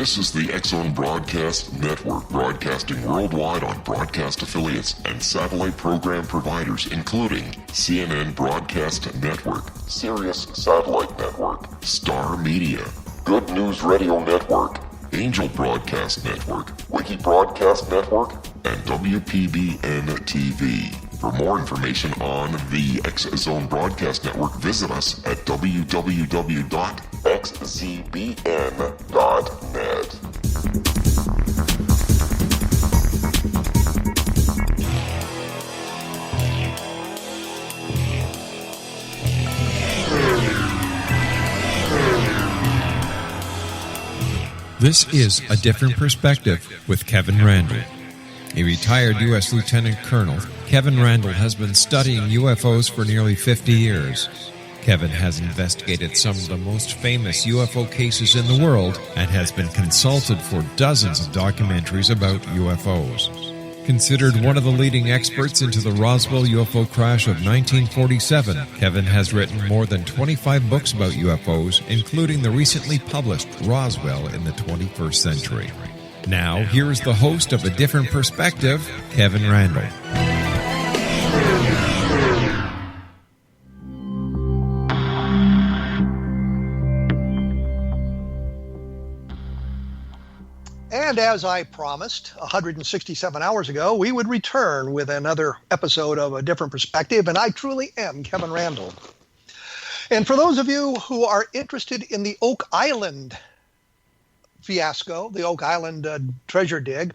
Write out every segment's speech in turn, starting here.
This is the X-Zone Broadcast Network, broadcasting worldwide on broadcast affiliates and satellite program providers, including CNN Broadcast Network, Sirius Satellite Network, Star Media, Good News Radio Network, Angel Broadcast Network, Wiki Broadcast Network, and WPBN TV. For more information on the X-Zone Broadcast Network, visit us at www.xzbn.net. This is A Different Perspective with Kevin Randle. A retired U.S. Lieutenant Colonel, Kevin Randle has been studying UFOs for nearly 50 years. Kevin has investigated some of the most famous UFO cases in the world and has been consulted for dozens of documentaries about UFOs. Considered one of the leading experts into the Roswell UFO crash of 1947, Kevin has written more than 25 books about UFOs, including the recently published Roswell in the 21st Century. Now, here is the host of A Different Perspective, Kevin Randle. And as I promised 167 hours ago, we would return with another episode of A Different Perspective, and I truly am Kevin Randle. And for those of you who are interested in the Oak Island fiasco, the Oak Island treasure dig,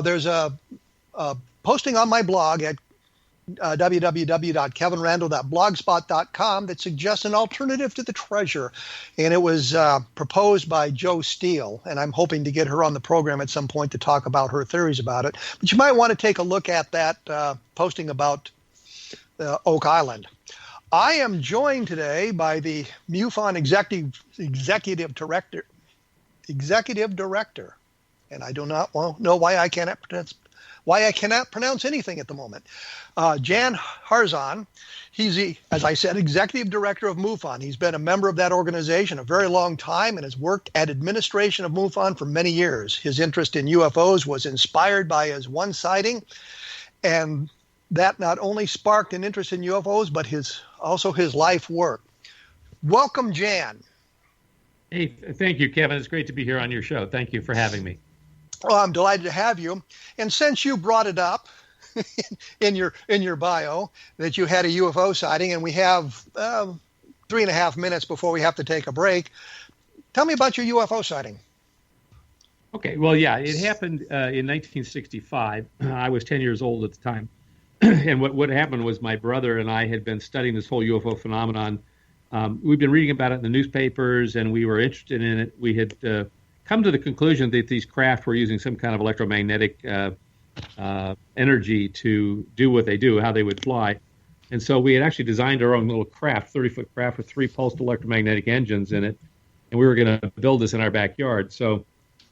there's a posting on my blog at www.kevinrandle.blogspot.com that suggests an alternative to the treasure, and it was proposed by Joe Steele, and I'm hoping to get her on the program at some point to talk about her theories about it. But you might want to take a look at that posting about Oak Island. I am joined today by the MUFON Executive Director, and I do not know why I cannot pronounce anything at the moment. Jan Harzan, he's as I said, Executive Director of MUFON. He's been a member of that organization a very long time and has worked at administration of MUFON for many years. His interest in UFOs was inspired by his one sighting, and that not only sparked an interest in UFOs, but also his life work. Welcome, Jan. Hey, thank you, Kevin. It's great to be here on your show. Thank you for having me. Well, I'm delighted to have you. And since you brought it up in your bio that you had a UFO sighting, and we have 3.5 minutes before we have to take a break, tell me about your UFO sighting. Okay. Well, yeah, it happened in 1965. I was 10 years old at the time. And what happened was my brother and I had been studying this whole UFO phenomenon. We've been reading about it in the newspapers, and we were interested in it. We had come to the conclusion that these craft were using some kind of electromagnetic energy to do what they do, how they would fly. And so we had actually designed our own little craft, 30-foot craft with 3 pulsed electromagnetic engines in it, and we were going to build this in our backyard. So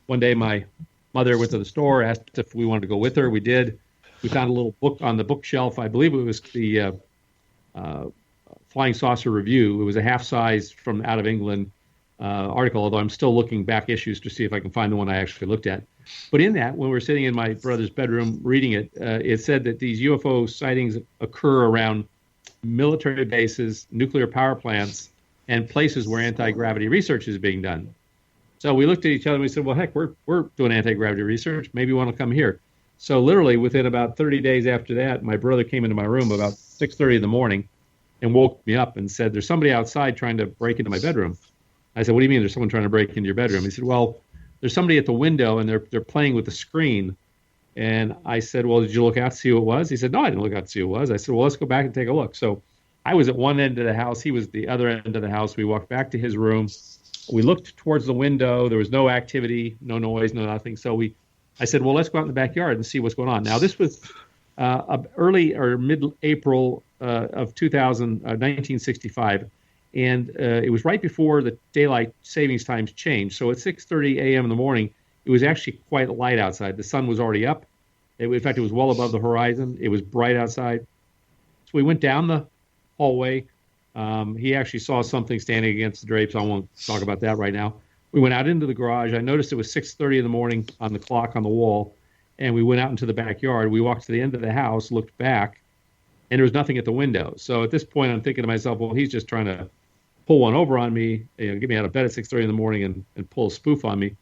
one day my mother went to the store, asked if we wanted to go with her. We did. We found a little book on the bookshelf. I believe it was the Flying Saucer Review. It was a half-size from out of England article, although I'm still looking back issues to see if I can find the one I actually looked at. But in that, when we were sitting in my brother's bedroom reading it, it said that these UFO sightings occur around military bases, nuclear power plants, and places where anti-gravity research is being done. So we looked at each other and we said, well, heck, we're doing anti-gravity research. Maybe you want to come here. So literally within about 30 days after that, my brother came into my room about 6:30 in the morning and woke me up and said, there's somebody outside trying to break into my bedroom. I said, what do you mean there's someone trying to break into your bedroom? He said, well, there's somebody at the window and they're playing with the screen. And I said, well, did you look out to see who it was? He said, no, I didn't look out to see who it was. I said, well, let's go back and take a look. So I was at one end of the house. He was the other end of the house. We walked back to his room. We looked towards the window. There was no activity, no noise, no nothing. So I said, well, let's go out in the backyard and see what's going on. Now, this was early or mid-April of 1965. And it was right before the daylight savings times changed. So at 6:30 a.m. in the morning, it was actually quite light outside. The sun was already up. In fact, it was well above the horizon. It was bright outside. So we went down the hallway. He actually saw something standing against the drapes. I won't talk about that right now. we went out into the garage. I noticed it was 6:30 in the morning on the clock on the wall, and we went out into the backyard. We walked to the end of the house, looked back, and there was nothing at the window. So at this point, I'm thinking to myself, well, he's just trying to pull one over on me, get me out of bed at 6:30 in the morning and pull a spoof on me.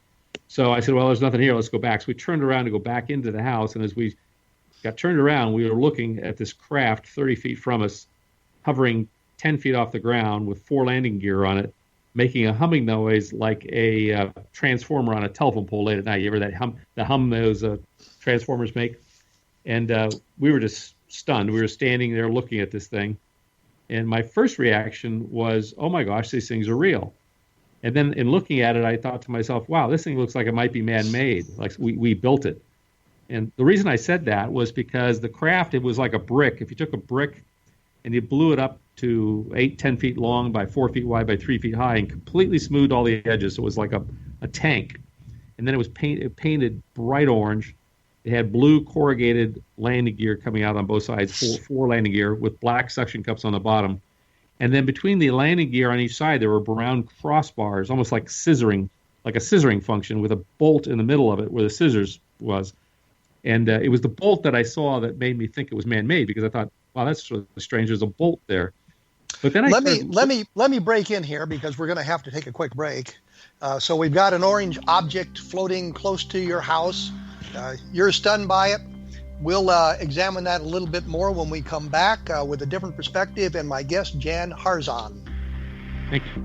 So I said, well, there's nothing here. Let's go back. So we turned around to go back into the house, and as we got turned around, we were looking at this craft 30 feet from us, hovering 10 feet off the ground with 4 landing gear on it, making a humming noise like a transformer on a telephone pole late at night. You ever the hum those transformers make? And we were just stunned. We were standing there looking at this thing. And my first reaction was, oh my gosh, these things are real. And then in looking at it, I thought to myself, wow, this thing looks like it might be man-made, like we built it. And the reason I said that was because the craft, it was like a brick. If you took a brick and you blew it up to 8-10 feet long by 4 feet wide by 3 feet high and completely smoothed all the edges, so it was like a tank. And then it was painted bright orange. It had blue corrugated landing gear coming out on both sides, four landing gear with black suction cups on the bottom. And then between the landing gear on each side, there were brown crossbars, almost like scissoring, like a scissoring function with a bolt in the middle of it where the scissors was. And it was the bolt that I saw that made me think it was man-made, because I thought, wow, that's sort of strange. There's a bolt there. But then let me break in here, because we're going to have to take a quick break. So we've got an orange object floating close to your house. You're stunned by it. We'll examine that a little bit more when we come back with a different perspective and my guest, Jan Harzan. Thank you.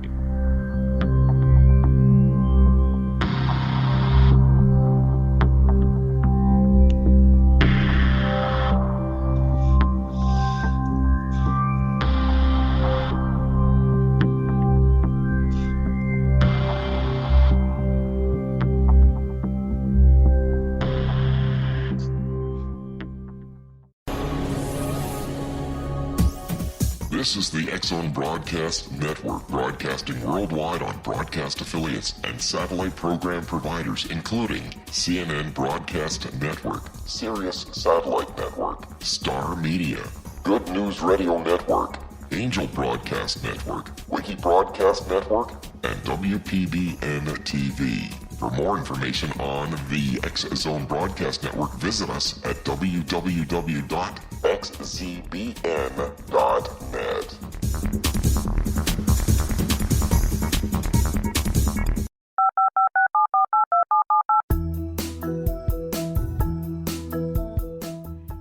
This is the X-Zone Broadcast Network, broadcasting worldwide on broadcast affiliates and satellite program providers, including CNN Broadcast Network, Sirius Satellite Network, Star Media, Good News Radio Network, Angel Broadcast Network, Wiki Broadcast Network, and WPBN TV. For more information on the X-Zone Broadcast Network, visit us at www.xzbn.net.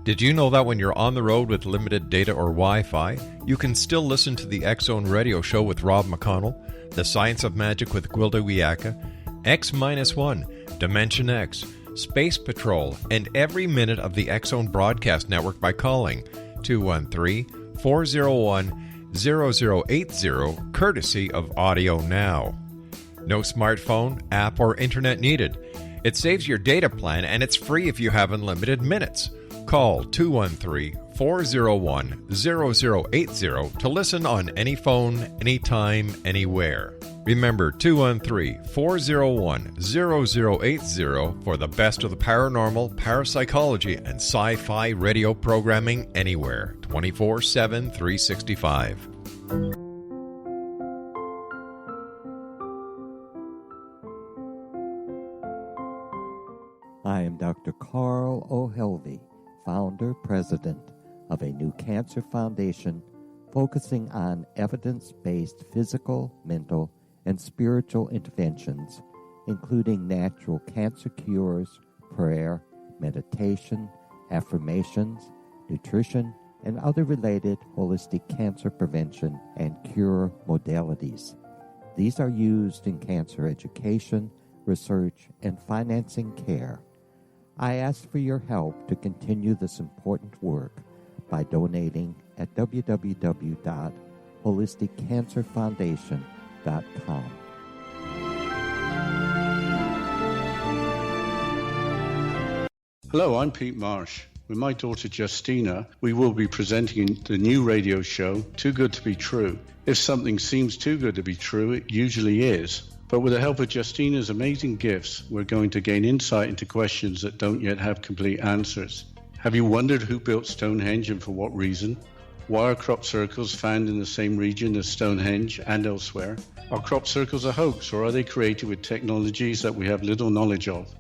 Did you know that when you're on the road with limited data or Wi-Fi, you can still listen to the X-Zone Radio Show with Rob McConnell, The Science of Magic with Gwilda Wiyaka, X-1, Dimension X, Space Patrol, and every minute of the X-Zone Broadcast Network by calling 213-401-0080, courtesy of Audio Now. No smartphone, app, or internet needed. It saves your data plan, and it's free if you have unlimited minutes. Call 213-401-0080 to listen on any phone, anytime, anywhere. Remember 213-401-0080 for the best of the paranormal, parapsychology, and sci-fi radio programming anywhere, 24/7, 365. I am Dr. Carl O'Helvey, founder, president of a new cancer foundation focusing on evidence-based physical, mental, and spiritual interventions, including natural cancer cures, prayer, meditation, affirmations, nutrition, and other related holistic cancer prevention and cure modalities. These are used in cancer education, research, and financing care. I ask for your help to continue this important work by donating at www.holisticcancerfoundation.com. Hello, I'm Pete Marsh. With my daughter Justina, we will be presenting the new radio show, Too Good to Be True. If something seems too good to be true, it usually is. But with the help of Justina's amazing gifts, we're going to gain insight into questions that don't yet have complete answers. Have you wondered who built Stonehenge and for what reason? Why are crop circles found in the same region as Stonehenge and elsewhere? Are crop circles a hoax, or are they created with technologies that we have little knowledge of?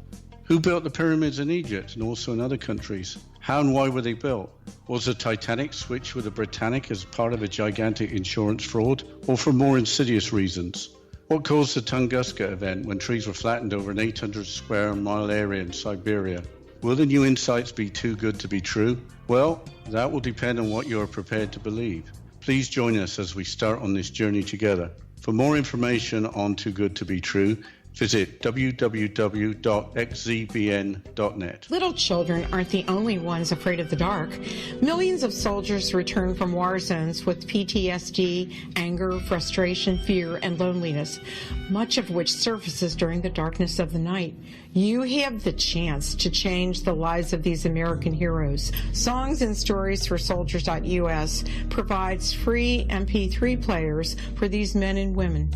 Who built the pyramids in Egypt and also in other countries? How and why were they built? Was the Titanic switched with the Britannic as part of a gigantic insurance fraud, or for more insidious reasons? What caused the Tunguska event when trees were flattened over an 800 square mile area in Siberia? Will the new insights be too good to be true? Well, that will depend on what you are prepared to believe. Please join us as we start on this journey together. For more information on Too Good to Be True, visit www.xzbn.net. Little children aren't the only ones afraid of the dark. Millions of soldiers return from war zones with PTSD, anger, frustration, fear, and loneliness, much of which surfaces during the darkness of the night. You have the chance to change the lives of these American heroes. Songs and Stories for Soldiers.us provides free MP3 players for these men and women.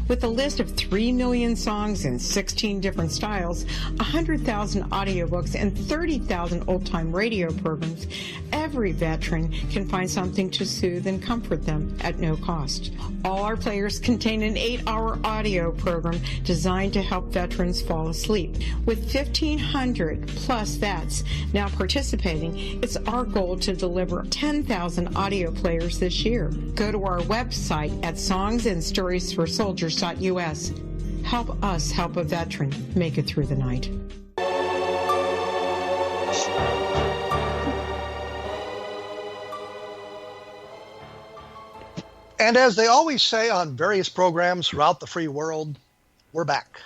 With a list of 3 million songs in 16 different styles, 100,000 audiobooks, and 30,000 old-time radio programs, every veteran can find something to soothe and comfort them at no cost. All our players contain an 8-hour audio program designed to help veterans fall asleep. With 1,500 plus vets now participating, it's our goal to deliver 10,000 audio players this year. Go to our website at songsandstoriesforsoldiers.us. Help us help a veteran make it through the night. And as they always say on various programs throughout the free world, we're back.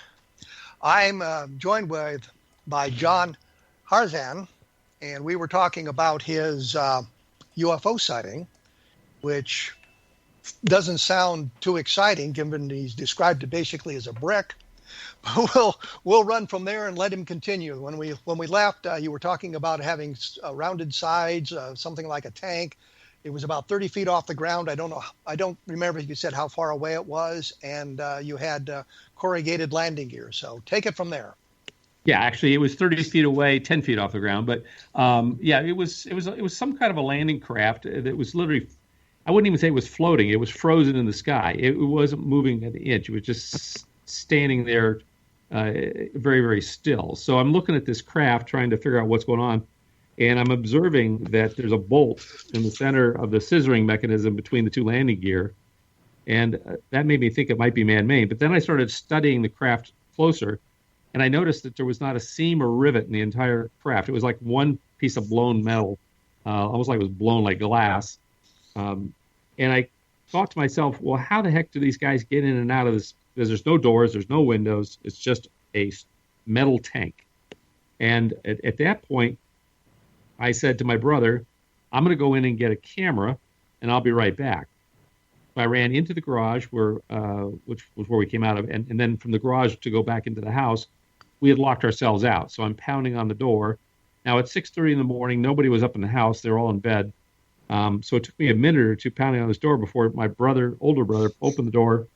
I'm joined by John Harzan, and we were talking about his UFO sighting, which doesn't sound too exciting given he's described it basically as a brick. But we'll run from there and let him continue. When we left, you were talking about having rounded sides, something like a tank. It was about 30 feet off the ground. I don't remember if you said how far away it was, and you had corrugated landing gear. So take it from there. Yeah, actually, it was 30 feet away, 10 feet off the ground. But it was some kind of a landing craft that was literally, I wouldn't even say it was floating. It was frozen in the sky. It wasn't moving an inch. It was just standing there very, very still. So I'm looking at this craft, trying to figure out what's going on. And I'm observing that there's a bolt in the center of the scissoring mechanism between the two landing gear. And that made me think it might be man-made. But then I started studying the craft closer, and I noticed that there was not a seam or rivet in the entire craft. It was like one piece of blown metal, almost like it was blown like glass. And I thought to myself, well, how the heck do these guys get in and out of this? Because there's no doors, there's no windows. It's just a metal tank. And at that point, I said to my brother, I'm going to go in and get a camera, and I'll be right back. So I ran into the garage, which was where we came out of, and then from the garage to go back into the house, we had locked ourselves out. So I'm pounding on the door. Now, at 6:30 in the morning, nobody was up in the house. They were all in bed. So it took me a minute or two pounding on this door before my older brother, opened the door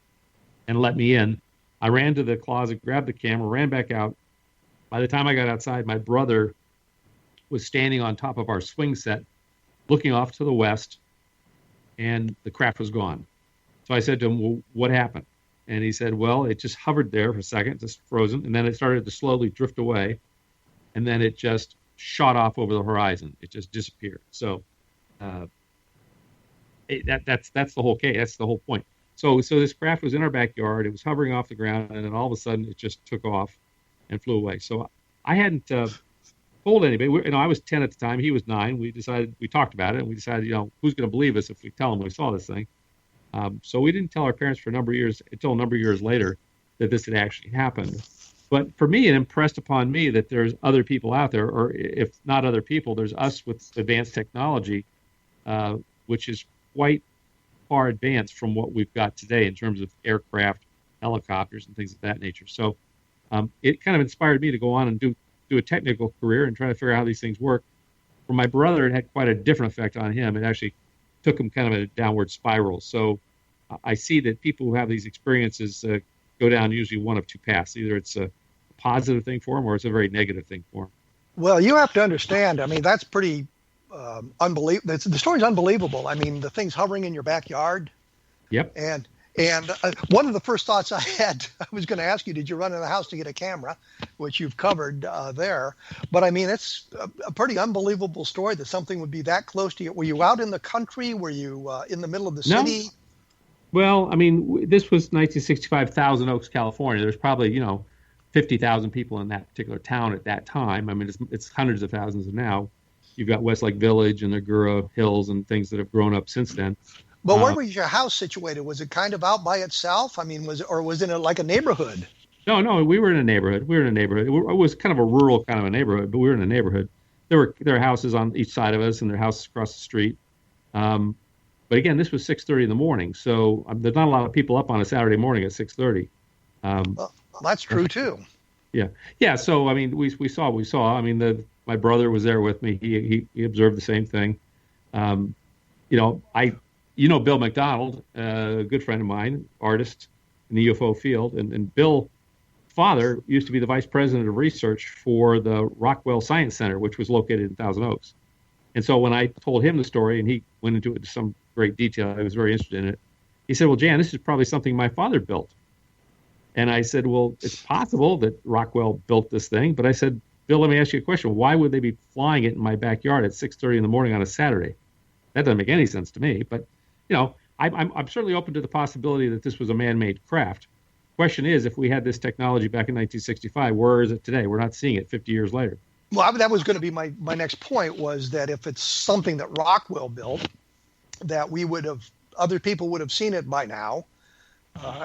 and let me in. I ran to the closet, grabbed the camera, ran back out. By the time I got outside, my brother was standing on top of our swing set, looking off to the west, and the craft was gone. So I said to him, well, what happened? And he said, well, it just hovered there for a second, just frozen, and then it started to slowly drift away, and then it just shot off over the horizon. It just disappeared. So that's the whole case. That's the whole point. So this craft was in our backyard. It was hovering off the ground, and then all of a sudden it just took off and flew away. So I hadn't told anybody. I was 10 at the time. He was 9. We talked about it, and we decided, who's going to believe us if we tell them we saw this thing? So we didn't tell our parents for a number of years, until a number of years later, that this had actually happened. But for me, it impressed upon me that there's other people out there, or if not other people, there's us with advanced technology, which is quite far advanced from what we've got today in terms of aircraft, helicopters, and things of that nature. So it kind of inspired me to go on and do a technical career and try to figure out how these things work. For my brother, it had quite a different effect on him. It actually took him kind of a downward spiral. So I see that people who have these experiences go down usually one of two paths. Either it's a positive thing for them or it's a very negative thing for them. Well, you have to understand, that's pretty unbelievable. The story's unbelievable. I mean, the thing's hovering in your backyard. Yep. And one of the first thoughts I had, I was going to ask you, did you run in the house to get a camera, which you've covered there? But I mean, it's a pretty unbelievable story that something would be that close to you. Were you out in the country? Were you in the middle of the city? No. Well, I mean, this was 1965, Thousand Oaks, California. There's probably, 50,000 people in that particular town at that time. I mean, it's hundreds of thousands now. You've got Westlake Village and the Gura Hills and things that have grown up since then. But where was your house situated? Was it kind of out by itself? I mean, was it like a neighborhood? No, we were in a neighborhood. It was kind of a rural kind of a neighborhood, but we were in a neighborhood. There were houses on each side of us and their houses across the street. But again, this was 6:30 in the morning, so there's not a lot of people up on a Saturday morning at 6:30. Well, that's true too. Yeah. So I mean, we saw what we saw. I mean, my brother was there with me. He observed the same thing. Bill McDonald, a good friend of mine, artist in the UFO field, and Bill's father used to be the vice president of research for the Rockwell Science Center, which was located in Thousand Oaks. And so when I told him the story, and he went into it in some great detail, I was very interested in it. He said, "Well, Jan, this is probably something my father built." And I said, "Well, it's possible that Rockwell built this thing." But I said, "Bill, let me ask you a question. Why would they be flying it in my backyard at 6:30 in the morning on a Saturday? That doesn't make any sense to me." But I'm certainly open to the possibility that this was a man-made craft. Question is, if we had this technology back in 1965, where is it today? We're not seeing it 50 years later. Well, that was going to be my next point, was that if it's something that Rockwell built, that other people would have seen it by now.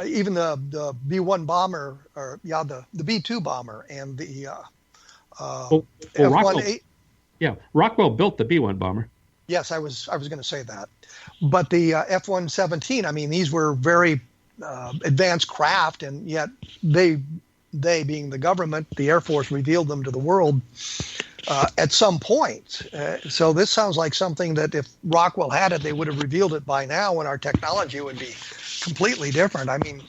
Even the B-1 bomber, the B-2 bomber, and the F-1A. Yeah, Rockwell built the B-1 bomber. Yes, I was going to say that. But the F-117, I mean, these were very advanced craft, and yet they being the government, the Air Force, revealed them to the world at some point. So this sounds like something that if Rockwell had it, they would have revealed it by now, and our technology would be completely different. I mean,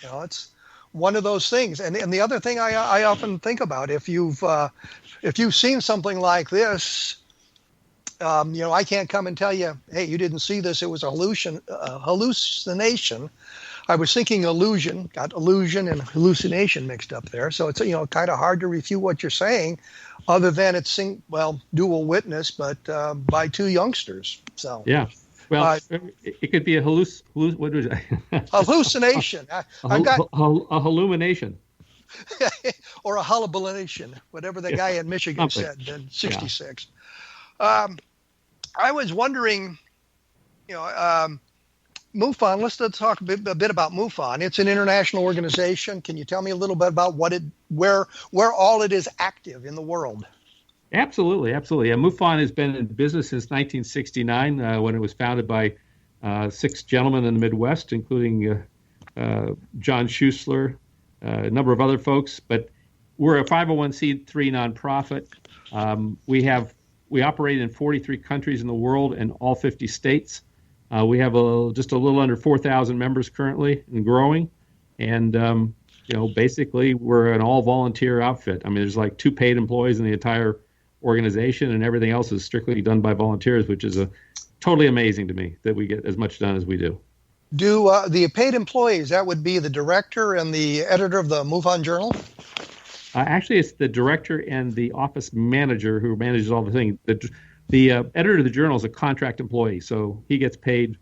it's one of those things. And the other thing I often think about, if you've seen something like this, I can't come and tell you, hey, you didn't see this, it was a hallucination. I was thinking illusion, got illusion and hallucination mixed up there. So it's, kind of hard to refute what you're saying, other than it's, dual witness, but by two youngsters. So yeah. Well, it could be a what was it? Hallucination. I've got a hallumination. Or a hullabalation, whatever the guy in Michigan said in 66. Yeah. I was wondering, MUFON, let's talk a bit about MUFON. It's an international organization. Can you tell me a little bit about where all it is active in the world? Absolutely. Yeah, MUFON has been in business since 1969, when it was founded by 6 gentlemen in the Midwest, including John Schuessler, a number of other folks. But we're a 501c3 nonprofit. We operate in 43 countries in the world and all 50 states. We have just a little under 4,000 members currently and growing. And, basically we're an all-volunteer outfit. I mean, there's like 2 paid employees in the entire organization, and everything else is strictly done by volunteers, which is totally amazing to me that we get as much done as we do. Do the paid employees, that would be the director and the editor of the MUFON Journal? Actually, it's the director and the office manager who manages all the things. The editor of the journal is a contract employee, so he gets paid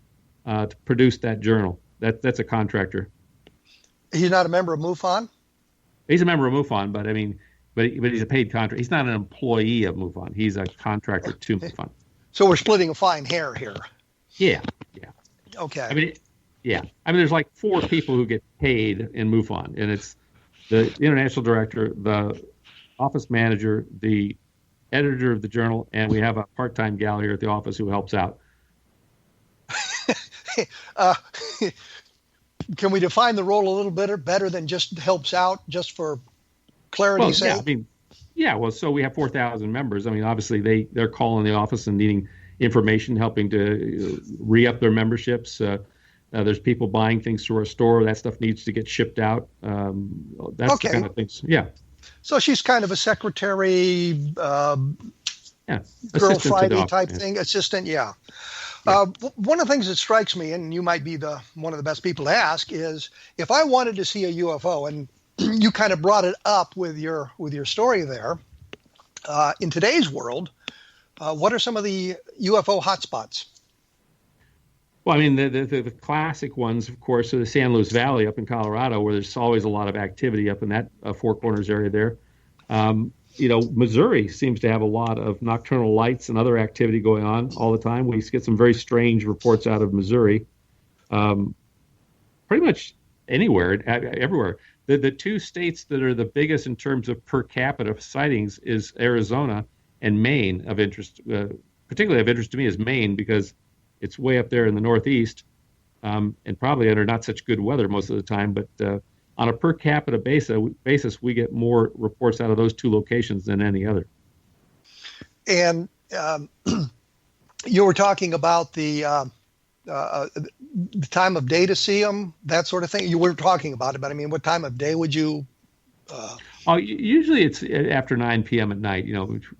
to produce that journal. That's a contractor. He's not a member of MUFON? He's a member of MUFON, but he's a paid contract. He's not an employee of MUFON. He's a contractor to MUFON. So we're splitting a fine hair here. Yeah. Okay. There's like 4 people who get paid in MUFON, and it's the international director, the office manager, the editor of the journal, and we have a part-time gal here at the office who helps out. Can we define the role a little bit better than just helps out, just for clarity's sake? So we have 4,000 members. I mean, obviously they're calling the office and needing information, helping to re-up their memberships. There's people buying things through our store. That stuff needs to get shipped out. That's the kind of things. Yeah. So she's kind of a secretary, Yeah, Girl assistant to Friday doc, type yeah. thing, assistant, yeah. Yeah. One of the things that strikes me, and you might be one of the best people to ask, is if I wanted to see a UFO, and you kind of brought it up with your story there. In today's world, what are some of the UFO hotspots? Well, I mean, the classic ones, of course, are the San Luis Valley up in Colorado, where there's always a lot of activity up in that Four Corners area there. Missouri seems to have a lot of nocturnal lights and other activity going on all the time. We get some very strange reports out of Missouri. Pretty much anywhere, everywhere. The two states that are the biggest in terms of per capita sightings is Arizona and Maine of interest. Particularly of interest to me is Maine because it's way up there in the Northeast and probably under not such good weather most of the time. But on a per capita basis, we get more reports out of those two locations than any other. And you were talking about the time of day to see them, that sort of thing. You were talking about it, but I mean, what time of day would you? Usually it's after 9 p.m. at night.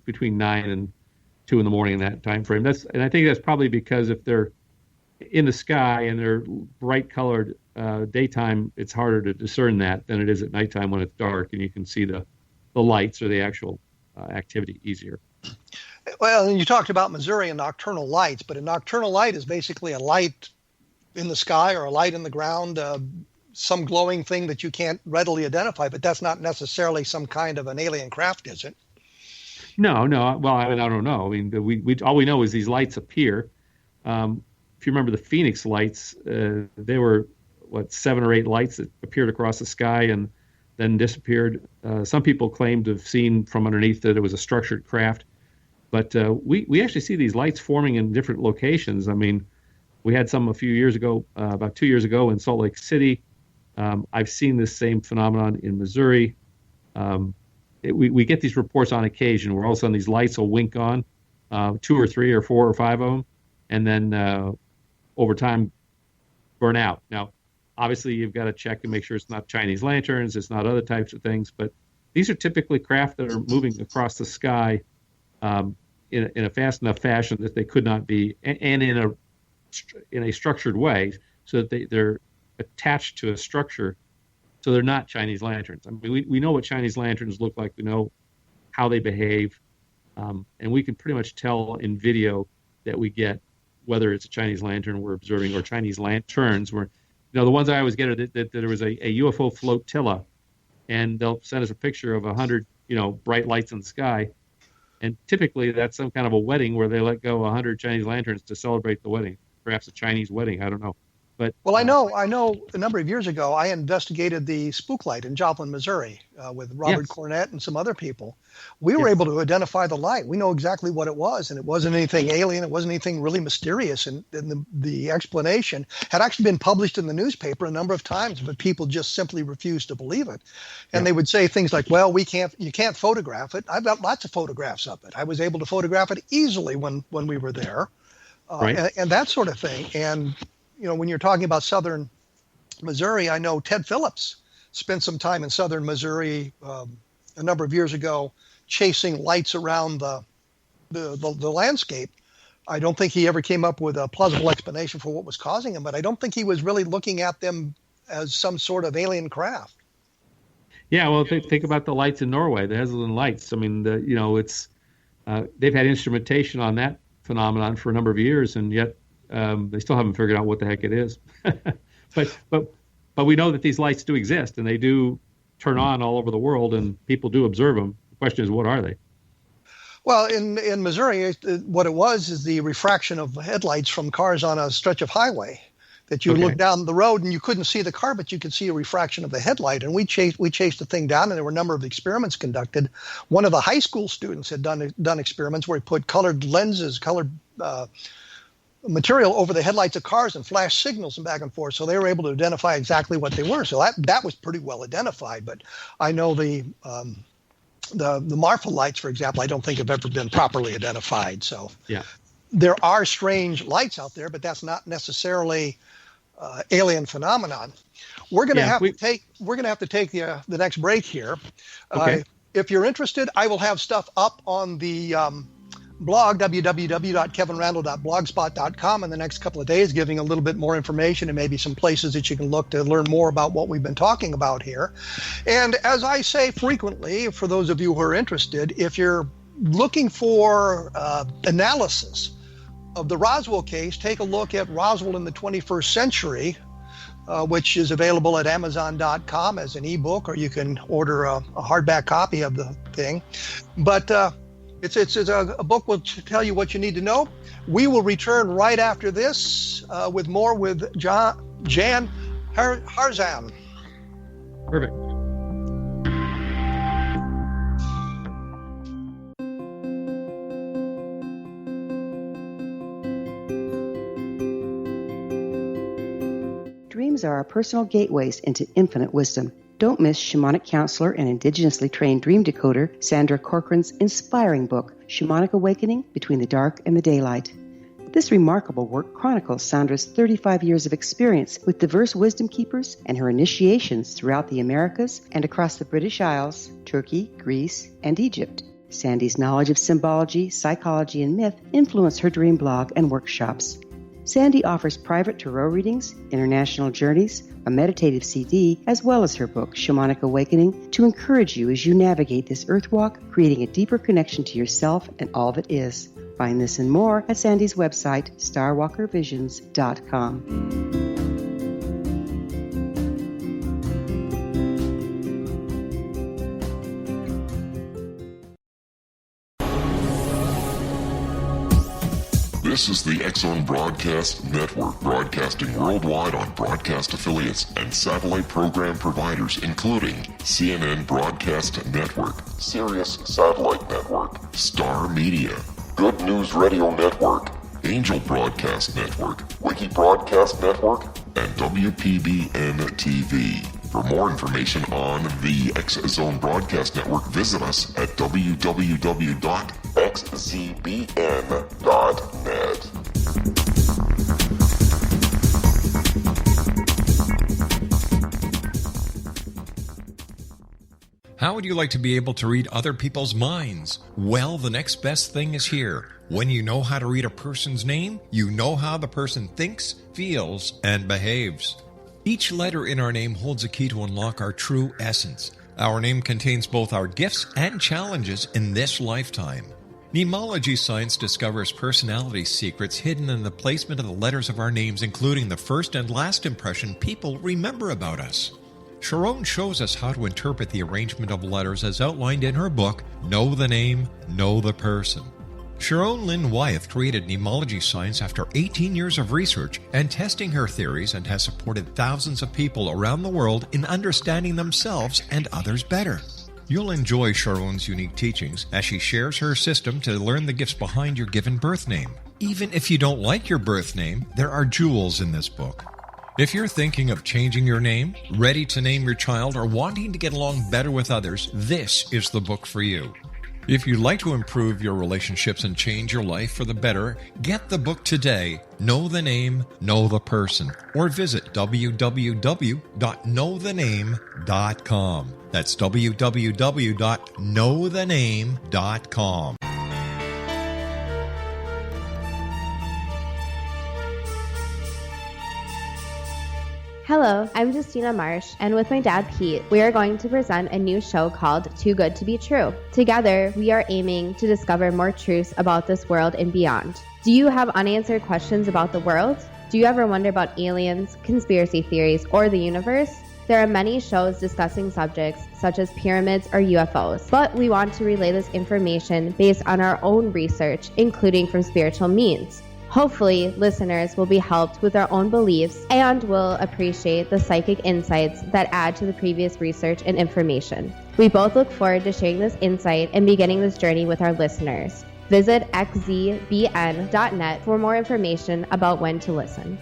Between 9 and 2 in the morning in that time frame. And I think that's probably because if they're in the sky and they're bright colored daytime, it's harder to discern that than it is at nighttime when it's dark and you can see the lights or the actual activity easier. Well, and you talked about Missouri and nocturnal lights, but a nocturnal light is basically a light in the sky or a light in the ground, some glowing thing that you can't readily identify, but that's not necessarily some kind of an alien craft, is it? No. Well, I don't know. I mean, we all we know is these lights appear. If you remember the Phoenix lights, they were 7 or 8 lights that appeared across the sky and then disappeared. Some people claim to have seen from underneath that it was a structured craft, but we actually see these lights forming in different locations. I mean, we had some a few years ago, about 2 years ago in Salt Lake City. I've seen this same phenomenon in Missouri. We get these reports on occasion where all of a sudden these lights will wink on, 2 or 3 or 4 or 5 of them, and then over time burn out. Now, obviously, you've got to check and make sure it's not Chinese lanterns, it's not other types of things, but these are typically craft that are moving across the sky in a fast enough fashion that they could not be, and in a structured way, so that they're attached to a structure, so they're not Chinese lanterns. I mean, we know what Chinese lanterns look like, we know how they behave, and we can pretty much tell in video that we get whether it's a Chinese lantern we're observing or Chinese lanterns. The ones I always get are that there was a UFO flotilla, and they'll send us a picture of 100, bright lights in the sky. And typically that's some kind of a wedding where they let go 100 Chinese lanterns to celebrate the wedding, perhaps a Chinese wedding. I don't know. But I know a number of years ago, I investigated the spook light in Joplin, Missouri, with Robert Cornett and some other people. We were able to identify the light. We know exactly what it was, and it wasn't anything alien. It wasn't anything really mysterious. And the explanation had actually been published in the newspaper a number of times, but people just simply refused to believe it. And they would say things like, "Well, you can't photograph it." I've got lots of photographs of it. I was able to photograph it easily when we were there, and that sort of thing. And when you're talking about southern Missouri, I know Ted Phillips spent some time in southern Missouri a number of years ago chasing lights around the landscape. I don't think he ever came up with a plausible explanation for what was causing them, but I don't think he was really looking at them as some sort of alien craft. Yeah, well, think about the lights in Norway, the Hesselin lights. I mean, it's they've had instrumentation on that phenomenon for a number of years, and yet they still haven't figured out what the heck it is. but we know that these lights do exist, and they do turn on all over the world, and people do observe them. The question is, what are they? Well, in Missouri, what it was is the refraction of headlights from cars on a stretch of highway. That you look down the road and you couldn't see the car, but you could see a refraction of the headlight. And we chased the thing down, and there were a number of experiments conducted. One of the high school students had done experiments where he put colored lenses, colored material over the headlights of cars and flash signals and back and forth. So they were able to identify exactly what they were. So that was pretty well identified. But I know the Marfa lights, for example, I don't think have ever been properly identified. So there are strange lights out there, but that's not necessarily alien phenomenon. We're going to have to take the next break here. If you're interested, I will have stuff up on the blog, www.kevinrandle.blogspot.com, in the next couple of days, giving a little bit more information and maybe some places that you can look to learn more about what we've been talking about here. And as I say frequently, for those of you who are interested, if you're looking for analysis of the Roswell case, take a look at Roswell in the 21st Century, which is available at Amazon.com as an ebook, or you can order a hardback copy of the thing. But it's a book will tell you what you need to know. We will return right after this with more with Jan Harzan. Perfect. Dreams are our personal gateways into infinite wisdom. Don't miss shamanic counselor and indigenously trained dream decoder Sandra Corcoran's inspiring book, Shamanic Awakening Between the Dark and the Daylight. This remarkable work chronicles Sandra's 35 years of experience with diverse wisdom keepers and her initiations throughout the Americas and across the British Isles, Turkey, Greece, and Egypt. Sandy's knowledge of symbology, psychology, and myth influence her dream blog and workshops. Sandy offers private tarot readings, international journeys, a meditative CD, as well as her book, Shamanic Awakening, to encourage you as you navigate this earth walk, creating a deeper connection to yourself and all that is. Find this and more at Sandy's website, starwalkervisions.com. This is the X-Zone Broadcast Network, broadcasting worldwide on broadcast affiliates and satellite program providers, including CNN Broadcast Network, Sirius Satellite Network, Star Media, Good News Radio Network, Angel Broadcast Network, Wiki Broadcast Network, and WPBN TV. For more information on the X-Zone Broadcast Network, visit us at www.xzbn.net. How would you like to be able to read other people's minds? Well, the next best thing is here. When you know how to read a person's name, you know how the person thinks, feels, and behaves. Each letter in our name holds a key to unlock our true essence. Our name contains both our gifts and challenges in this lifetime. Mnemology science discovers personality secrets hidden in the placement of the letters of our names, including the first and last impression people remember about us. Sharon shows us how to interpret the arrangement of letters as outlined in her book, Know the Name, Know the Person. Sharon Lynn Wyeth created mnemology science after 18 years of research and testing her theories, and has supported thousands of people around the world in understanding themselves and others better. You'll enjoy Sharon's unique teachings as she shares her system to learn the gifts behind your given birth name. Even if you don't like your birth name, there are jewels in this book. If you're thinking of changing your name, ready to name your child, or wanting to get along better with others, this is the book for you. If you'd like to improve your relationships and change your life for the better, get the book today, Know the Name, Know the Person, or visit www.knowthename.com. That's www.knowthename.com. Hello, I'm Justina Marsh, and with my dad Pete, we are going to present a new show called Too Good to Be True. Together, we are aiming to discover more truths about this world and beyond. Do you have unanswered questions about the world? Do you ever wonder about aliens, conspiracy theories, or the universe? There are many shows discussing subjects such as pyramids or UFOs, but we want to relay this information based on our own research, including from spiritual means. Hopefully, listeners will be helped with their own beliefs and will appreciate the psychic insights that add to the previous research and information. We both look forward to sharing this insight and beginning this journey with our listeners. Visit xzbn.net for more information about when to listen.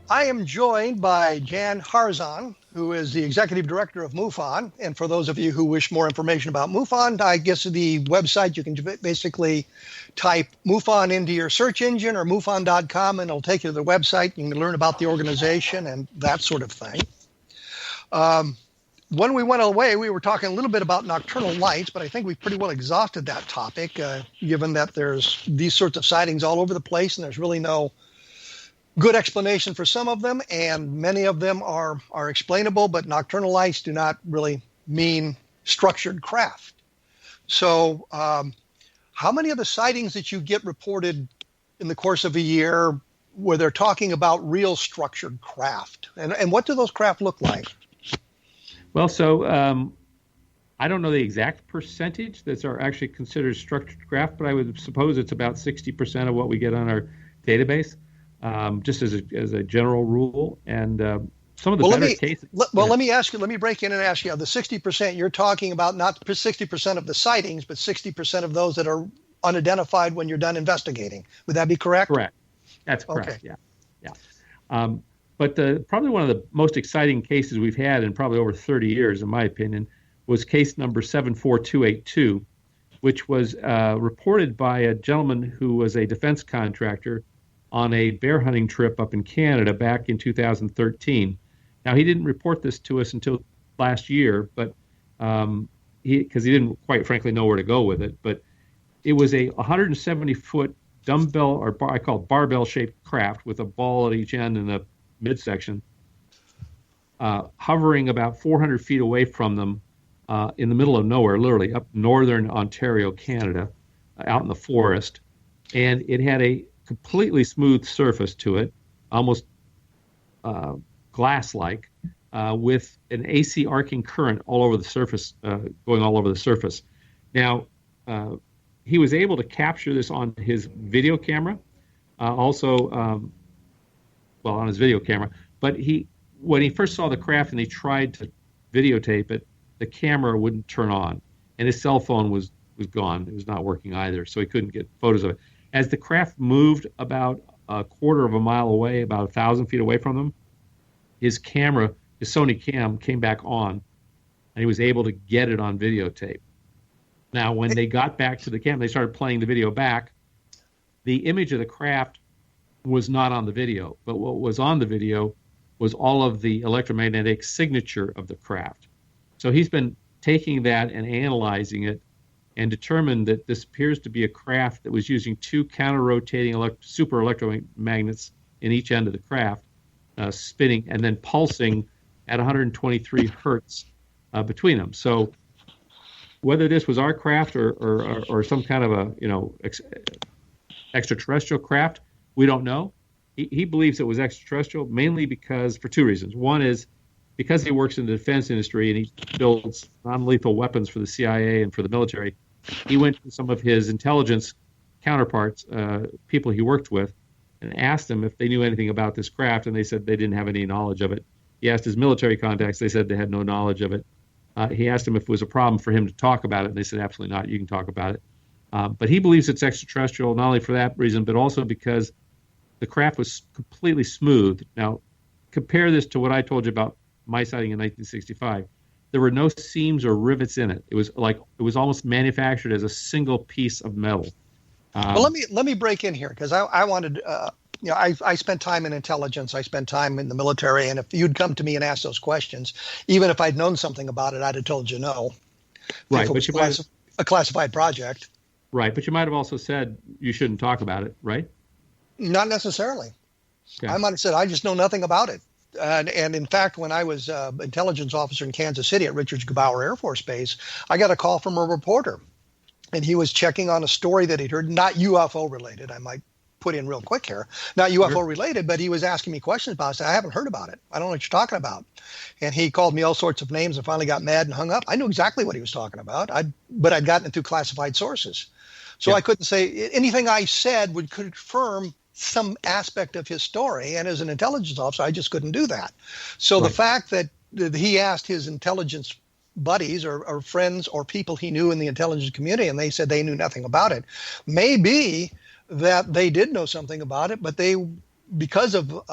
I I am joined by Jan Harzan, who is the Executive Director of MUFON. And for those of you who wish more information about MUFON, I guess the website, you can basically type MUFON into your search engine or MUFON.com, and it'll take you to the website. You can learn about the organization and that sort of thing. When we went away, we were talking a little bit about nocturnal lights, but I think we pretty well exhausted that topic, given that there's these sorts of sightings all over the place, and there's really no good explanation for some of them, and many of them are explainable, but nocturnal lights do not really mean structured craft. So how many of the sightings that you get reported in the course of a year where they're talking about real structured craft? And what do those craft look like? Well, so I don't know the exact percentage that are actually considered structured craft, but I would suppose it's about 60% of what we get on our database, just as a general rule. And some of the better cases. Let me break in and ask you, the 60% you're talking about, not 60% of the sightings, but 60% of those that are unidentified when you're done investigating. Would that be correct? Correct. That's correct. Okay. Yeah. But probably one of the most exciting cases we've had in probably over 30 years, in my opinion, was case number 74282, which was reported by a gentleman who was a defense contractor on a bear hunting trip up in Canada back in 2013. Now, he didn't report this to us until last year, but because he didn't quite frankly know where to go with it. But it was a 170-foot dumbbell, or I call it barbell-shaped craft with a ball at each end and a midsection, hovering about 400 feet away from them in the middle of nowhere, literally up northern Ontario, Canada, out in the forest. And it had a completely smooth surface to it, almost glass-like, with an AC arcing current all over the surface, going all over the surface. Now, he was able to capture this on his video camera, on his video camera. But when he first saw the craft and he tried to videotape it, the camera wouldn't turn on, and his cell phone was gone. It was not working either, so he couldn't get photos of it. As the craft moved about a quarter of a mile away, about 1,000 feet away from them, his camera, his Sony cam, came back on, and he was able to get it on videotape. Now, when they got back to the camera, they started playing the video back. The image of the craft was not on the video, but what was on the video was all of the electromagnetic signature of the craft. So he's been taking that and analyzing it and determined that this appears to be a craft that was using two counter-rotating super electromagnets in each end of the craft, spinning and then pulsing at 123 hertz between them. So whether this was our craft or some kind of a extraterrestrial craft, we don't know. He believes it was extraterrestrial, mainly for two reasons. One is because he works in the defense industry and he builds non-lethal weapons for the CIA and for the military. He went to some of his intelligence counterparts, people he worked with, and asked them if they knew anything about this craft, and they said they didn't have any knowledge of it. He asked his military contacts. They said they had no knowledge of it. He asked them if it was a problem for him to talk about it, and they said absolutely not. You can talk about it. But he believes it's extraterrestrial, not only for that reason, but also because the craft was completely smooth. Now, compare this to what I told you about my sighting in 1965. There were no seams or rivets in it. It was almost manufactured as a single piece of metal. Well, let me break in here because I wanted. I spent time in intelligence. I spent time in the military, and if you'd come to me and asked those questions, even if I'd known something about it, I'd have told you no. Right, but you might a classified project. Right, but you might have also said you shouldn't talk about it, right? Not necessarily. Okay. I might have said I just know nothing about it. And in fact, when I was intelligence officer in Kansas City at Richards Gebaur Air Force Base, I got a call from a reporter, and he was checking on a story that he'd heard, not UFO related. I might put in real quick here, not UFO related, but he was asking me questions about it. I said, I haven't heard about it. I don't know what you're talking about. And he called me all sorts of names and finally got mad and hung up. I knew exactly what he was talking about, but I'd gotten it through classified sources. So I couldn't say anything I said would confirm some aspect of his story. And as an intelligence officer, I just couldn't do that. So the fact that he asked his intelligence buddies or friends or people he knew in the intelligence community, and they said they knew nothing about it, maybe that they did know something about it, but they, because of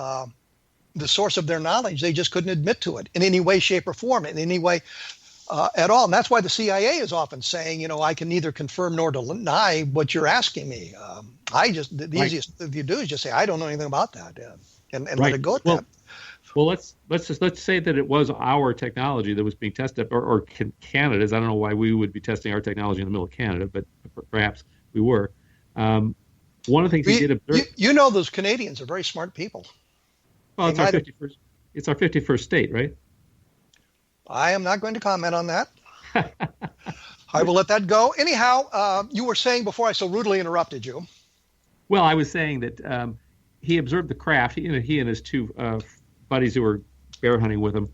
the source of their knowledge. They just couldn't admit to it in any way, shape, or form, in any way at all. And that's why the CIA is often saying, I can neither confirm nor deny what you're asking me. The easiest thing you do is just say, I don't know anything about that, and let it go at that. Well, let's say that it was our technology that was being tested, or Canada's. I don't know why we would be testing our technology in the middle of Canada, but perhaps we were. One of the things he did observe. Those Canadians are very smart people. Well, it's our 51st state, right? I am not going to comment on that. I will let that go. Anyhow, you were saying before I so rudely interrupted you. Well, I was saying that he observed the craft. He and his two buddies who were bear hunting with him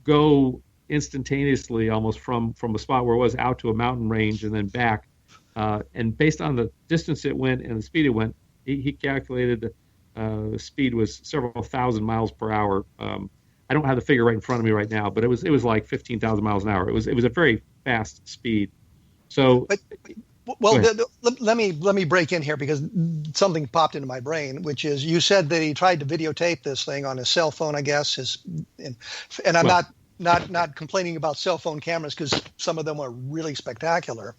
go instantaneously, almost from a spot where it was out to a mountain range and then back. And based on the distance it went and the speed it went, he calculated the speed was several thousand miles per hour. I don't have the figure right in front of me right now, but it was like 15,000 miles an hour. It was a very fast speed. So, let me break in here because something popped into my brain, which is you said that he tried to videotape this thing on his cell phone, I guess. And I'm not complaining about cell phone cameras because some of them are really spectacular,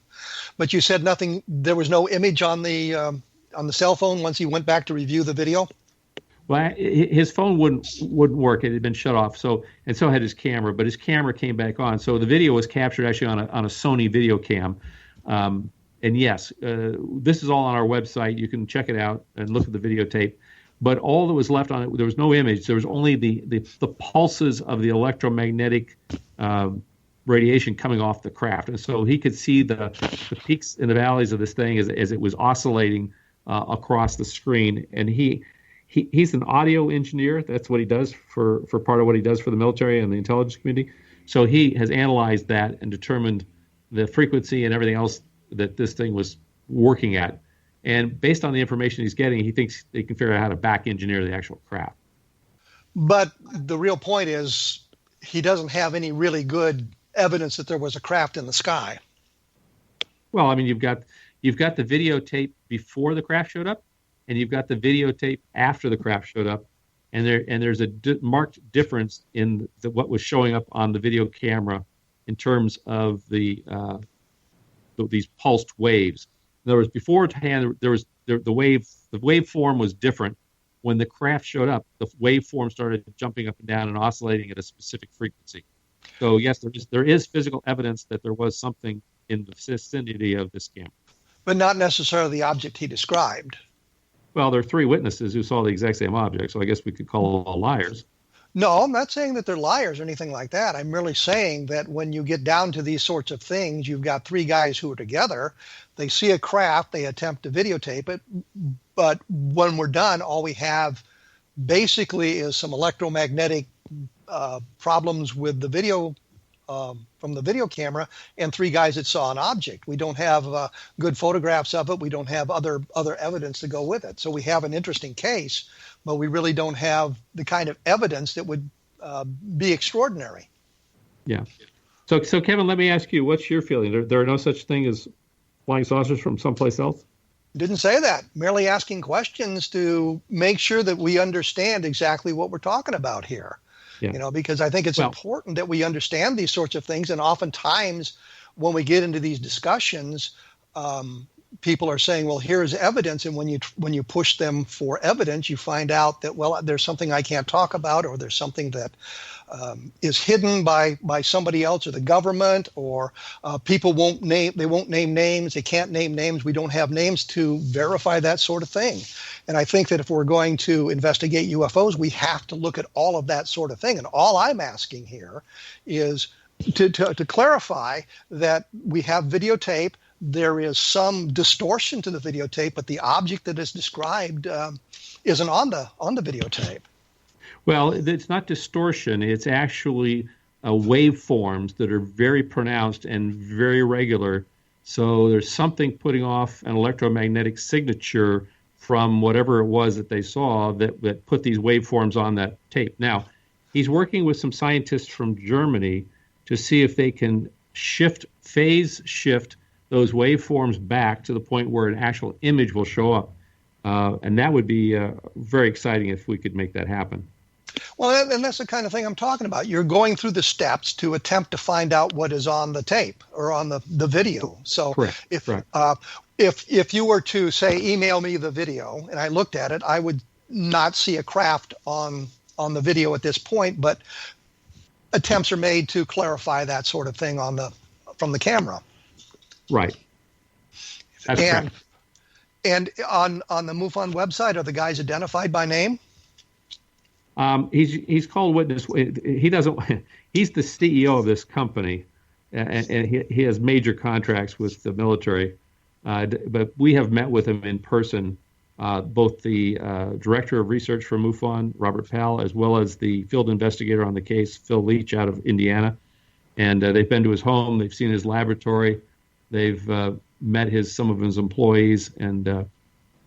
but you said nothing. There was no image on the cell phone once he went back to review the video. Well, his phone wouldn't work. It had been shut off. So had his camera, but his camera came back on. So the video was captured actually on a Sony video cam. And yes, this is all on our website. You can check it out and look at the videotape. But all that was left on it, there was no image. There was only the pulses of the electromagnetic radiation coming off the craft. And so he could see the peaks and the valleys of this thing as it was oscillating across the screen. And he's an audio engineer. That's what he does for part of what he does for the military and the intelligence community. So he has analyzed that and determined the frequency and everything else that this thing was working at. And based on the information he's getting, he thinks they can figure out how to back engineer the actual craft. But the real point is he doesn't have any really good evidence that there was a craft in the sky. Well, I mean, you've got the videotape before the craft showed up, and you've got the videotape after the craft showed up, and there's a marked difference in what was showing up on the video camera in terms of these pulsed waves. In other words, beforehand, the waveform was different. When the craft showed up, the waveform started jumping up and down and oscillating at a specific frequency. So yes, there is physical evidence that there was something in the vicinity of this camera. But not necessarily the object he described. Well, there are 3 witnesses who saw the exact same object, so I guess we could call all liars. No, I'm not saying that they're liars or anything like that. I'm merely saying that when you get down to these sorts of things, you've got 3 guys who are together. They see a craft, they attempt to videotape it, but when we're done, all we have basically is some electromagnetic problems with the video from the video camera and 3 guys that saw an object. We don't have good photographs of it. We don't have other evidence to go with it. So we have an interesting case, but we really don't have the kind of evidence that would be extraordinary. Yeah. So Kevin, let me ask you, what's your feeling? There are no such thing as flying saucers from someplace else? Didn't say that. Merely asking questions to make sure that we understand exactly what we're talking about here. Yeah. Because I think it's important that we understand these sorts of things. And oftentimes when we get into these discussions, people are saying, well, here's evidence. And when you push them for evidence, you find out that, well, there's something I can't talk about, or there's something that is hidden by somebody else or the government, or people won't name names. They can't name names. We don't have names to verify that sort of thing. And I think that if we're going to investigate UFOs, we have to look at all of that sort of thing. And all I'm asking here is to clarify that we have videotape. There is some distortion to the videotape, but the object that is described isn't on the videotape. Well, it's not distortion. It's actually waveforms that are very pronounced and very regular. So there's something putting off an electromagnetic signature from whatever it was that they saw that put these waveforms on that tape. Now, he's working with some scientists from Germany to see if they can phase shift those waveforms back to the point where an actual image will show up. And that would be very exciting if we could make that happen. Well, and that's the kind of thing I'm talking about. You're going through the steps to attempt to find out what is on the tape or on the video. So Correct. if you were to say, email me the video, and I looked at it, I would not see a craft on the video at this point, but attempts are made to clarify that sort of thing from the camera. Right. That's correct. And on the MUFON website, are the guys identified by name? He's called witness. He doesn't. He's the CEO of this company, and he has major contracts with the military. But we have met with him in person, both the director of research for MUFON, Robert Powell, as well as the field investigator on the case, Phil Leach, out of Indiana. And they've been to his home. They've seen his laboratory. They've met some of his employees, and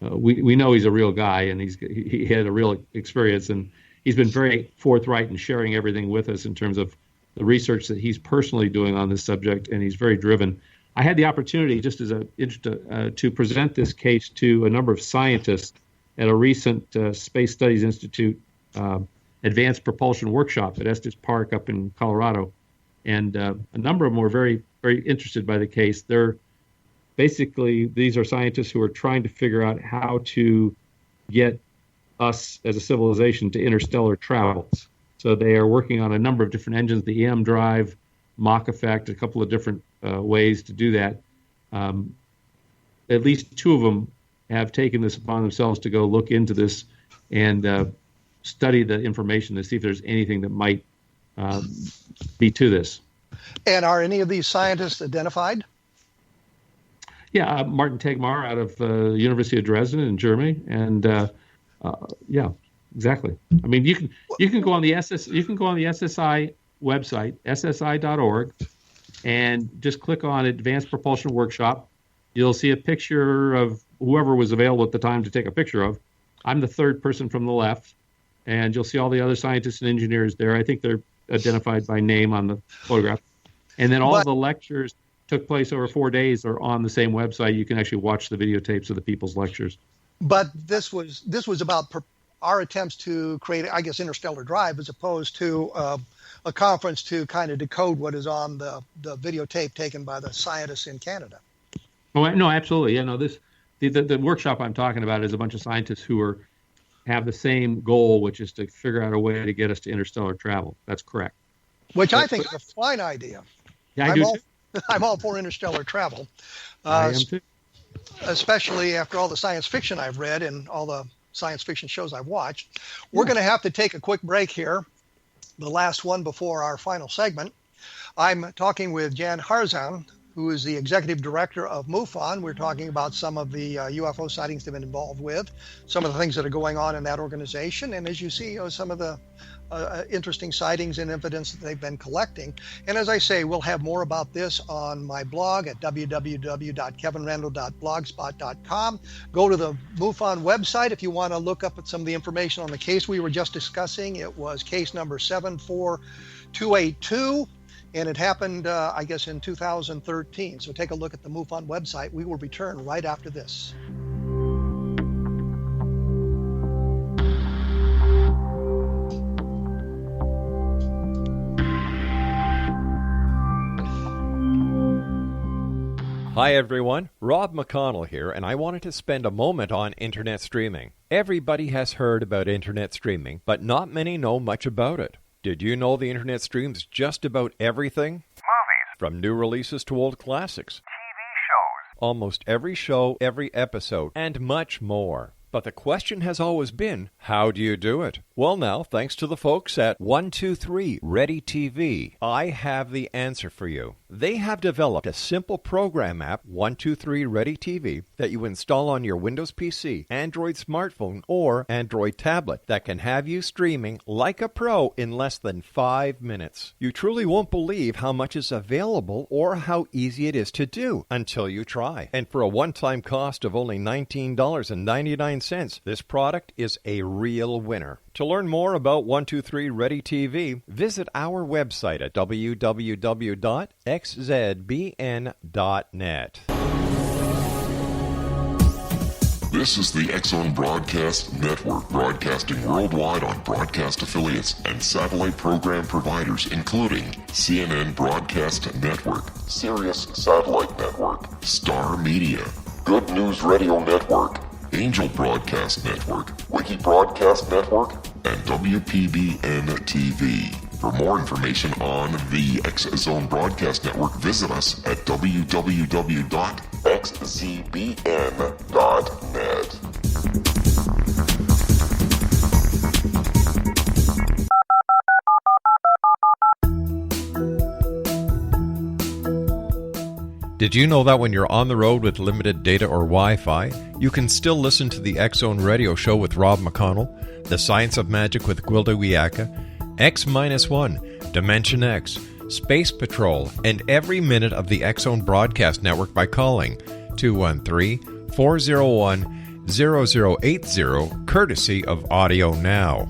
we know he's a real guy, and he had a real experience, and he's been very forthright in sharing everything with us in terms of the research that he's personally doing on this subject, and he's very driven. I had the opportunity, just as to present this case to a number of scientists at a recent Space Studies Institute advanced propulsion workshop at Estes Park up in Colorado, and a number of them were very, very interested by the case. These are scientists who are trying to figure out how to get us as a civilization to interstellar travel. So they are working on a number of different engines, the EM drive, Mach effect, a couple of different ways to do that. At least two of them have taken this upon themselves to go look into this and study the information to see if there's anything that might be to this. And are any of these scientists identified? Yeah, Martin Tegmark out of the University of Dresden in Germany, and yeah, exactly. I mean, you can go on the SSI website, ssi.org, and just click on Advanced Propulsion Workshop. You'll see a picture of whoever was available at the time to take a picture of. I'm the third person from the left, and you'll see all the other scientists and engineers there. I think they're identified by name on the photograph. And then all the lectures took place over 4 days are on the same website. You can actually watch the videotapes of the people's lectures. But this was about our attempts to create, I guess, interstellar drive, as opposed to a conference to kind of decode what is on the videotape taken by the scientists in Canada. Oh, no, absolutely. The workshop I'm talking about is a bunch of scientists who have the same goal, which is to figure out a way to get us to interstellar travel. That's correct. Which I think is a fine idea. Yeah, I do too. I'm all for interstellar travel. I am too. Especially after all the science fiction I've read and all the science fiction shows I've watched. We're going to have to take a quick break here, the last one before our final segment. I'm talking with Jan Harzan, who is the Executive Director of MUFON. We're talking about some of the UFO sightings they've been involved with, some of the things that are going on in that organization, and as you see, some of the interesting sightings and evidence that they've been collecting. And as I say, we'll have more about this on my blog at www.kevinrandle.blogspot.com. Go to the MUFON website if you want to look up at some of the information on the case we were just discussing. It was case number 74282, and it happened, I guess, in 2013. So take a look at the MUFON website. We will return right after this. Hi everyone, Rob McConnell here, and I wanted to spend a moment on internet streaming. Everybody has heard about internet streaming, but not many know much about it. Did you know the internet streams just about everything? Movies. From new releases to old classics. TV shows. Almost every show, every episode, and much more. But the question has always been, how do you do it? Well now, thanks to the folks at 123 Ready TV, I have the answer for you. They have developed a simple program app, 123 Ready TV, that you install on your Windows PC, Android smartphone, or Android tablet that can have you streaming like a pro in less than 5 minutes. You truly won't believe how much is available or how easy it is to do until you try. And for a one-time cost of only $19.99, this product is a real winner. To learn more about 123 Ready TV, visit our website at www.xzbn.net. This is the X-Zone Broadcast Network, broadcasting worldwide on broadcast affiliates and satellite program providers, including CNN Broadcast Network, Sirius Satellite Network, Star Media, Good News Radio Network, Angel Broadcast Network, Wiki Broadcast Network, and WPBN TV. For more information on the X-Zone Broadcast Network, visit us at www.xzbn.net. Did you know that when you're on the road with limited data or Wi-Fi, you can still listen to the X-Zone Radio Show with Rob McConnell, The Science of Magic with Gwilda Wiyaka, X-1, Dimension X, Space Patrol, and every minute of the X-Zone Broadcast Network by calling 213-401-0080, courtesy of Audio Now.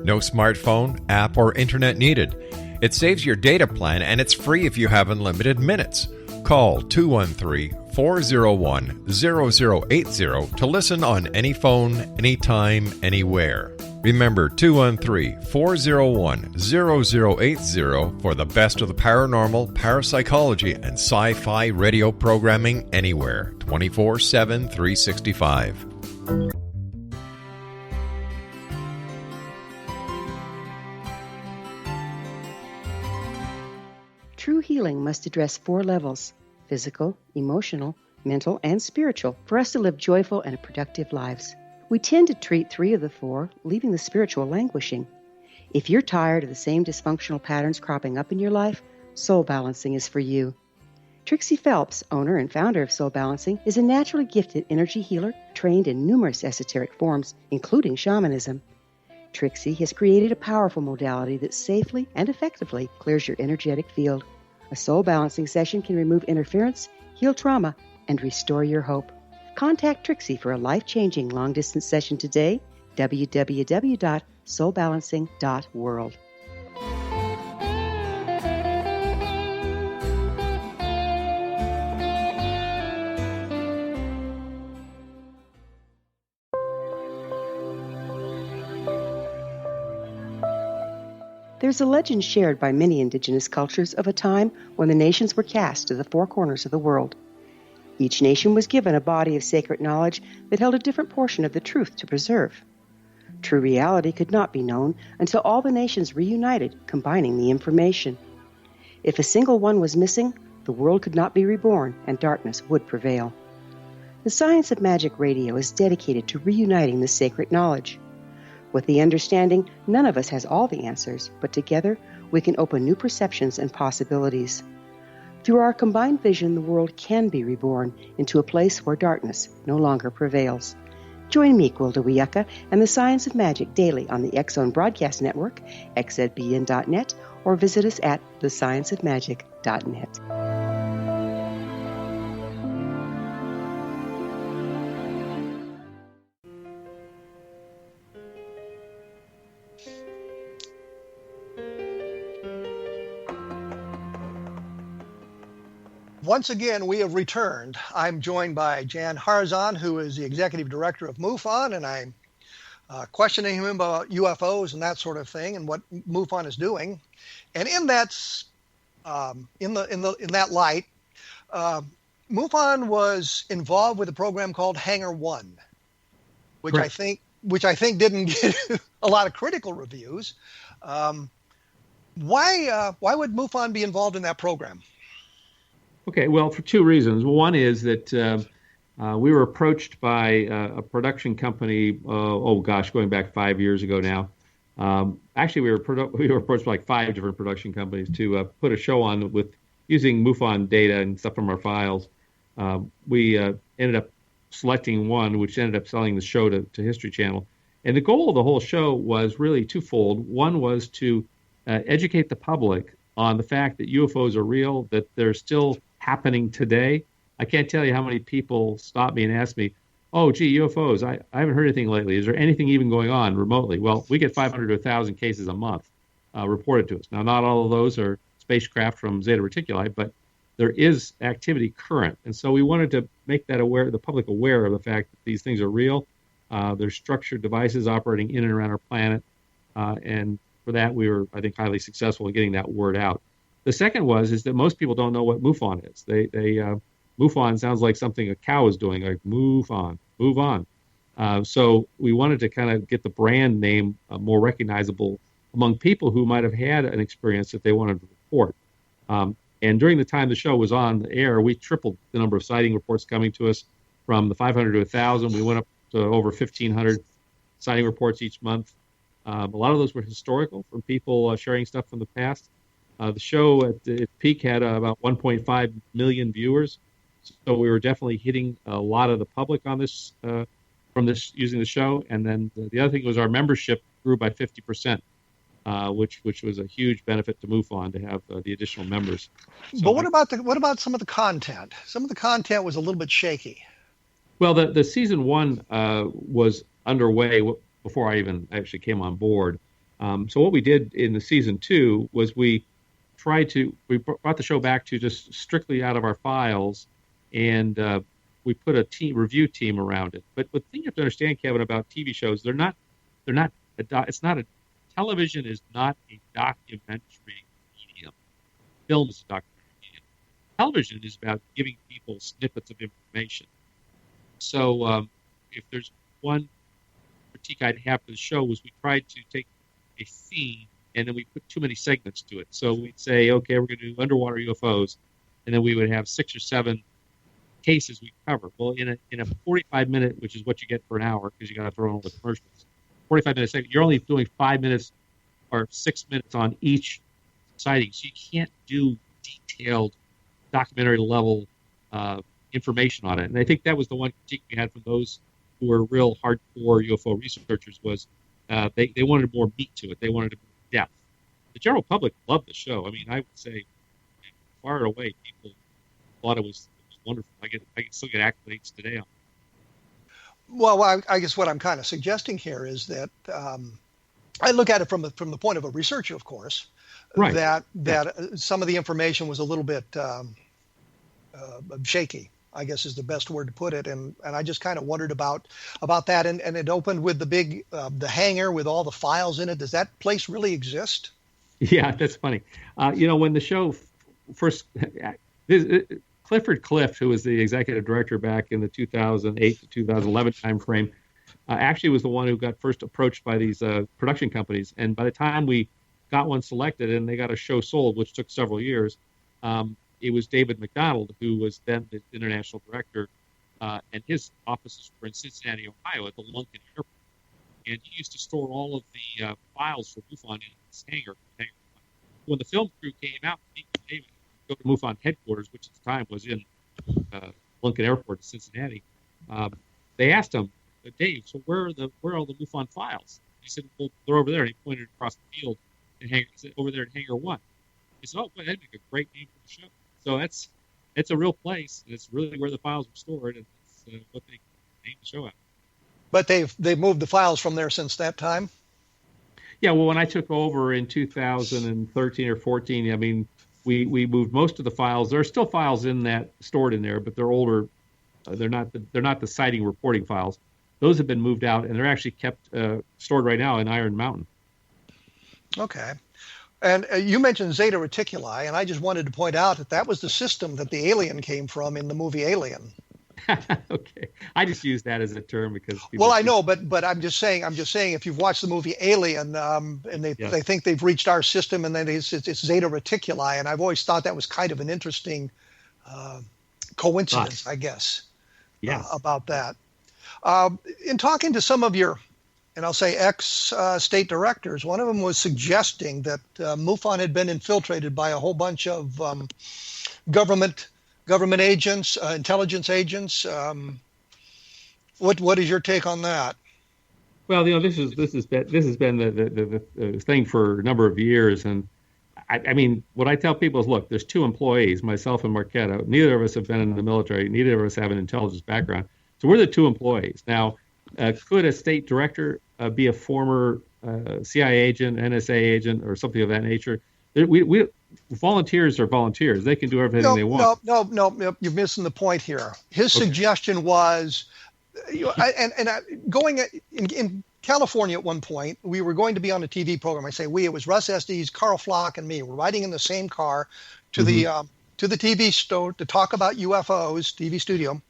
No smartphone, app, or internet needed. It saves your data plan, and it's free if you have unlimited minutes. Call 213-401-0080 to listen on any phone, anytime, anywhere. Remember 213-401-0080 for the best of the paranormal, parapsychology, and sci-fi radio programming anywhere, 24/7, 365. True healing must address 4 levels: physical, emotional, mental, and spiritual, for us to live joyful and productive lives. We tend to treat 3 of the 4, leaving the spiritual languishing. If you're tired of the same dysfunctional patterns cropping up in your life, Soul Balancing is for you. Trixie Phelps, owner and founder of Soul Balancing, is a naturally gifted energy healer trained in numerous esoteric forms, including shamanism. Trixie has created a powerful modality that safely and effectively clears your energetic field. A Soul Balancing session can remove interference, heal trauma, and restore your hope. Contact Trixie for a life-changing long-distance session today, www.soulbalancing.world. There's a legend shared by many indigenous cultures of a time when the nations were cast to the 4 corners of the world. Each nation was given a body of sacred knowledge that held a different portion of the truth to preserve. True reality could not be known until all the nations reunited, combining the information. If a single one was missing, the world could not be reborn and darkness would prevail. The Science of Magic Radio is dedicated to reuniting the sacred knowledge. With the understanding, none of us has all the answers, but together we can open new perceptions and possibilities. Through our combined vision, the world can be reborn into a place where darkness no longer prevails. Join me, Gwilda Wiyaka, and the Science of Magic daily on the X-Zone Broadcast Network, xzbn.net, or visit us at thescienceofmagic.net. Once again, we have returned. I'm joined by Jan Harzan, who is the Executive Director of MUFON, and I'm questioning him about UFOs and that sort of thing and what MUFON is doing. And in that light, MUFON was involved with a program called Hangar 1, which I think didn't get a lot of critical reviews. Why would MUFON be involved in that program? Okay, well, for 2 reasons. One is that we were approached by a production company, going back 5 years ago now. Actually, we were approached by like 5 different production companies to put a show on with using MUFON data and stuff from our files. We ended up selecting one, which ended up selling the show to History Channel. And the goal of the whole show was really twofold. One was to educate the public on the fact that UFOs are real, that they're still happening today. I can't tell you how many people stop me and ask me, oh, gee, UFOs, I haven't heard anything lately. Is there anything even going on remotely? Well, we get 500 to 1,000 cases a month reported to us. Now, not all of those are spacecraft from Zeta Reticuli, but there is activity current. And so we wanted to make that the public aware of the fact that these things are real. They're structured devices operating in and around our planet. And for that, we were, I think, highly successful in getting that word out. The second is that most people don't know what MUFON is. MUFON sounds like something a cow is doing, like move on. So we wanted to kind of get the brand name more recognizable among people who might have had an experience that they wanted to report. And during the time the show was on the air, we tripled the number of sighting reports coming to us from the 500 to 1,000. We went up to over 1,500 sighting reports each month. A lot of those were historical from people sharing stuff from the past. The show at its peak had about 1.5 million viewers. So we were definitely hitting a lot of the public on this from this using the show. And then the other thing was our membership grew by 50%, which was a huge benefit to MUFON to have the additional members. So but what about some of the content? Some of the content was a little bit shaky. Well, the season 1 was underway before I even actually came on board. So what we did in the season 2 was we brought the show back to just strictly out of our files, and we put a review team around it. But the thing you have to understand, Kevin, about TV shows, television is not a documentary medium. Film is a documentary medium. Television is about giving people snippets of information. So if there's one critique I'd have for the show was we tried to take a theme and then we put too many segments to it. So we'd say, okay, we're going to do underwater UFOs, and then we would have 6 or 7 cases we cover. Well, in a 45-minute, which is what you get for an hour because you got to throw in all the commercials, 45-minute segment, you're only doing 5 minutes or 6 minutes on each sighting. So you can't do detailed documentary level information on it. And I think that was the one critique we had from those who were real hardcore UFO researchers was they wanted more meat to it. They wanted more depth. The general public loved the show. I mean, I would say far and away people thought it was wonderful. I can still get accolades today on it. Well, I guess what I'm kind of suggesting here is that I look at it from the point of a researcher, of course, right. that some of the information was a little bit shaky, I guess is the best word to put it. And I just kind of wondered about that. And it opened with the big, the hangar with all the files in it. Does that place really exist? Yeah, that's funny. When the show first, Clifford Clift, who was the executive director back in the 2008 to 2011 timeframe, actually was the one who got first approached by these production companies. And by the time we got one selected and they got a show sold, which took several years, it was David McDonald, who was then the international director, and his offices were in Cincinnati, Ohio, at the Lunken Airport. And he used to store all of the files for MUFON in his hangar. When the film crew came out to meet with David, go to MUFON headquarters, which at the time was in Lunken Airport in Cincinnati, they asked him, Dave, so where are all the MUFON files? He said, well, they're over there. And he pointed across the field over there in Hangar 1. He said, oh, boy, that'd make a great name for the show. So it's a real place, and it's really where the files are stored, and it's what they named the show out. But they've moved the files from there since that time? Yeah, well, when I took over in 2013 or 14, I mean, we moved most of the files. There are still files stored in there, but they're older. They're not the sighting reporting files. Those have been moved out, and they're actually kept stored right now in Iron Mountain. Okay. And you mentioned Zeta Reticuli, and I just wanted to point out that was the system that the alien came from in the movie Alien. Okay, I just use that as a term because. Well, I know, but I'm just saying if you've watched the movie Alien, and they think they've reached our system, and then it's Zeta Reticuli, and I've always thought that was kind of an interesting coincidence, I guess. Yes. About that. In talking to some of your, and I'll say ex-state directors, one of them was suggesting that MUFON had been infiltrated by a whole bunch of government agents, intelligence agents. What is your take on that? Well, this has been the thing for a number of years, and I mean, what I tell people is, look, there's 2 employees, myself and Marquetta. Neither of us have been in the military. Neither of us have an intelligence background. So we're the 2 employees. Now, could a state director be a former CIA agent, NSA agent, or something of that nature? We volunteers are volunteers. They can do everything they want. No, you're missing the point here. His suggestion was, going in California at one point, we were going to be on a TV program. I say we, it was Russ Estes, Carl Flock, and me. We're riding in the same car to the TV store to talk about UFOs, TV studio.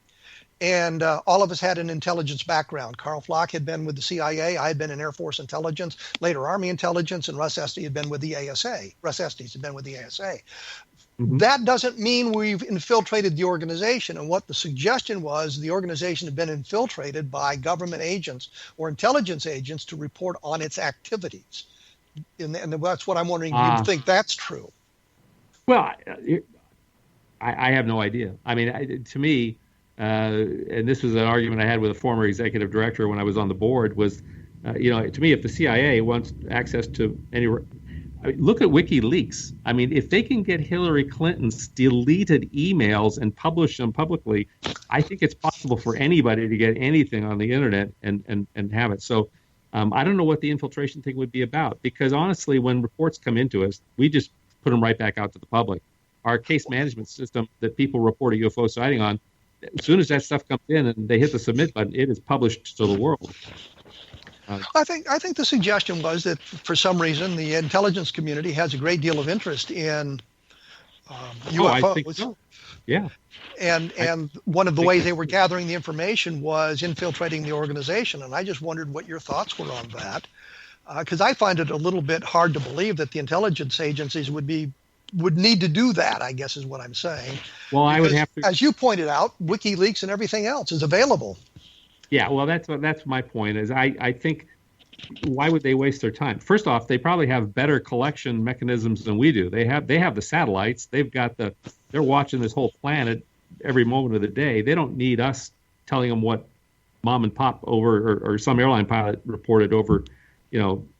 And all of us had an intelligence background. Carl Flock had been with the CIA. I had been in Air Force intelligence, later Army intelligence, and Russ Estes had been with the ASA. That doesn't mean we've infiltrated the organization. And what the suggestion was, the organization had been infiltrated by government agents or intelligence agents to report on its activities. And that's what I'm wondering. Do you think that's true? Well, I have no idea. I mean, to me, and this was an argument I had with a former executive director when I was on the board, was, to me, if the CIA wants access to look at WikiLeaks. I mean, if they can get Hillary Clinton's deleted emails and publish them publicly, I think it's possible for anybody to get anything on the internet and have it. So I don't know what the infiltration thing would be about, because honestly, when reports come into us, we just put them right back out to the public. Our case management system that people report a UFO sighting on, as soon as that stuff comes in and they hit the submit button, it is published to the world. I think the suggestion was that for some reason the intelligence community has a great deal of interest in UFOs. I think so. Yeah. And one of the ways they were gathering the information was infiltrating the organization. And I just wondered what your thoughts were on that, because I find it a little bit hard to believe that the intelligence agencies would need to do that, I guess is what I'm saying. Well, because I would have to, as you pointed out, WikiLeaks and everything else is available. Yeah, well, that's my point. Is I think, why would they waste their time? First off, they probably have better collection mechanisms than we do. They have the satellites. They're watching this whole planet every moment of the day. They don't need us telling them what mom and pop over or some airline pilot reported over,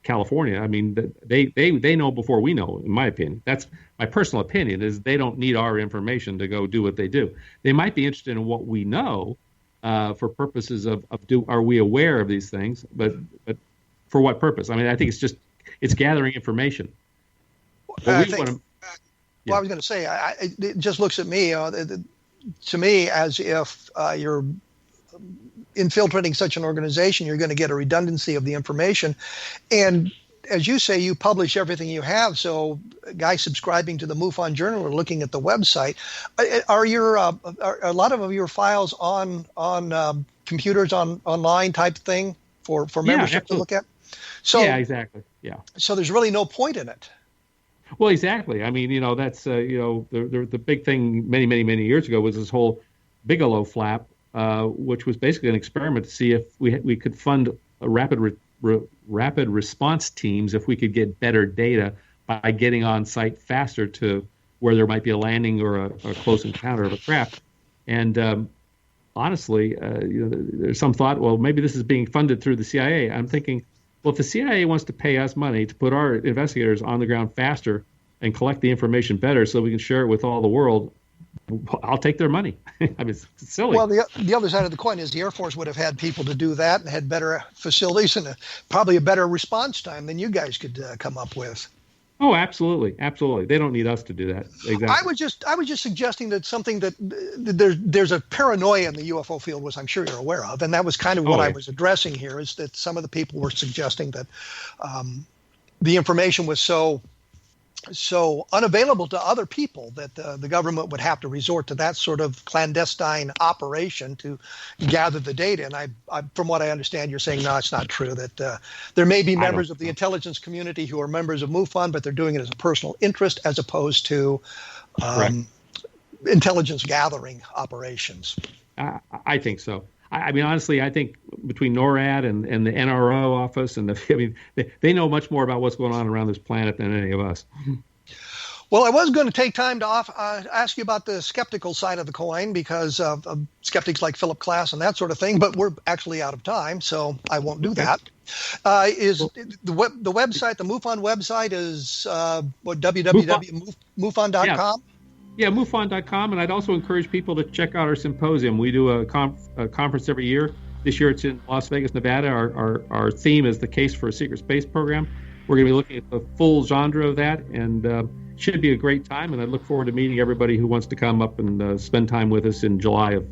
California. I mean, they know before we know. In my opinion, that's my personal opinion. Is they don't need our information to go do what they do. They might be interested in what we know. For purposes of are we aware of these things? But for what purpose? I mean, I think it's gathering information. I was going to say, it just looks at me to me as if you're infiltrating such an organization, you're going to get a redundancy of the information, and as you say, you publish everything you have. So, guys subscribing to the MUFON Journal or looking at the website, are a lot of your files on computers online type thing for membership to look at? So yeah, exactly. Yeah. So there's really no point in it. Well, exactly. I mean, that's the big thing many years ago was this whole Bigelow flap, which was basically an experiment to see if we could fund a rapid response teams if we could get better data by getting on site faster to where there might be a landing or a close encounter of a craft. And honestly, there's some thought, well, maybe this is being funded through the CIA. I'm thinking, well, if the CIA wants to pay us money to put our investigators on the ground faster and collect the information better so we can share it with all the world, I'll take their money. I mean, it's silly. Well, the other side of the coin is the Air Force would have had people to do that and had better facilities and probably a better response time than you guys could come up with. Oh, absolutely. They don't need us to do that. Exactly. I was just suggesting that something that there's a paranoia in the UFO field, which I'm sure you're aware of, and that was kind of what I was addressing here, is that some of the people were suggesting that the information was so unavailable to other people that the government would have to resort to that sort of clandestine operation to gather the data. And I from what I understand, you're saying, no, it's not true, that there may be members of the intelligence community who are members of MUFON, but they're doing it as a personal interest as opposed to intelligence gathering operations. I think so. I mean, honestly, I think between NORAD and the NRO office they know much more about what's going on around this planet than any of us. Well, I was going to take time to ask you about the skeptical side of the coin because of skeptics like Philip Klass and that sort of thing, but we're actually out of time, so I won't do that. Is the website, the MUFON website is www.mufon.com? Yeah, MUFON.com, and I'd also encourage people to check out our symposium. We do a conference every year. This year it's in Las Vegas, Nevada. Our theme is the case for a secret space program. we're going to be looking at the full genre of that, and should be a great time. And I look forward to meeting everybody who wants to come up and spend time with us in July of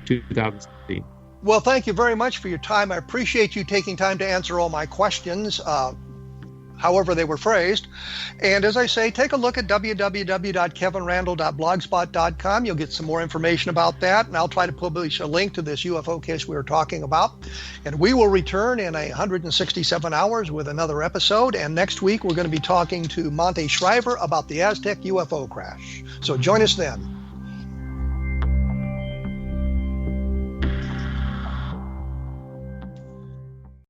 2016. Well, thank you very much for your time. I appreciate you taking time to answer all my questions, however they were phrased. And as I say, take a look at www.kevinrandle.blogspot.com. You'll get some more information about that, and I'll try to publish a link to this UFO case we were talking about. And we will return in 167 hours with another episode. And next week, we're going to be talking to Monte Shriver about the Aztec UFO crash. So join us then.